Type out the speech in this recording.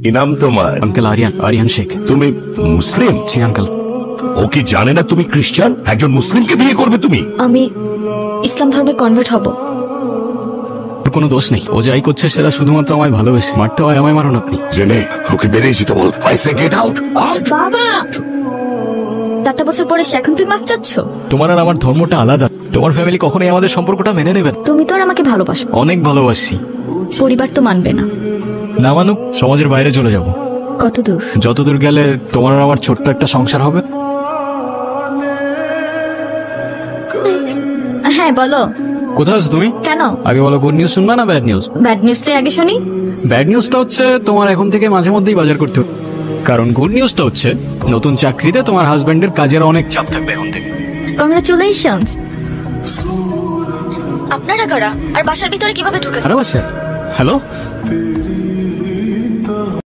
কি নাম তোমার? আঙ্কেল আরিয়ান শেখ। তুমি মুসলিম? জি আঙ্কেল। ও কি জানে না তুমি খ্রিস্টান? একজন মুসলিমকে বিয়ে করবে তুমি? আমি ইসলাম ধর্মে কনভার্ট হব। ওর কোনো দোষ নেই, ও যাই করছে সেটা শুধুমাত্র আমায় ভালোবেসে। মারতে হয় আমায় মারুন আপনি। জেনে ওকে বেরিয়ে যেতে বল। I say get out. বাবা 4টা বছর পরে সে এখন তুই মাপ চাচ্ছ? তোমার আর আমার ধর্মটা আলাদা। তোমার ফ্যামিলি কখনোই আমাদের সম্পর্কটা মেনে নেবেন? তুমি তো আর আমাকে ভালোবাসো। অনেক ভালোবাসি। পরিবার তো মানবে না। না মানুক, সমাজের বাইরে চলে যাব। কত দূর? যতদূর গেলে তোমার আর আমার ছোট্ট একটা সংসার হবে। হ্যাঁ বলো। কোথায় আছো তুমি? কেন? আগে বলো, গুড নিউজ শুনবা না ব্যাড নিউজ? ব্যাড নিউজটাই আগে শুনি। ব্যাড নিউজটা হচ্ছে তোমার এখন থেকে মাঝে মধ্যেই বাজার করতে হবে। কারণ গুড নিউজটা হচ্ছে নতুন চাকরিতে তোমার হাজবেন্ডের কাজের অনেক চাপ থাকবে এখন থেকে। কংগ্রাচুলেশনস। আপনারা কারা আর বাসার ভিতরে কিভাবে ঢুকেছেন? আরে বাসা, হ্যালো।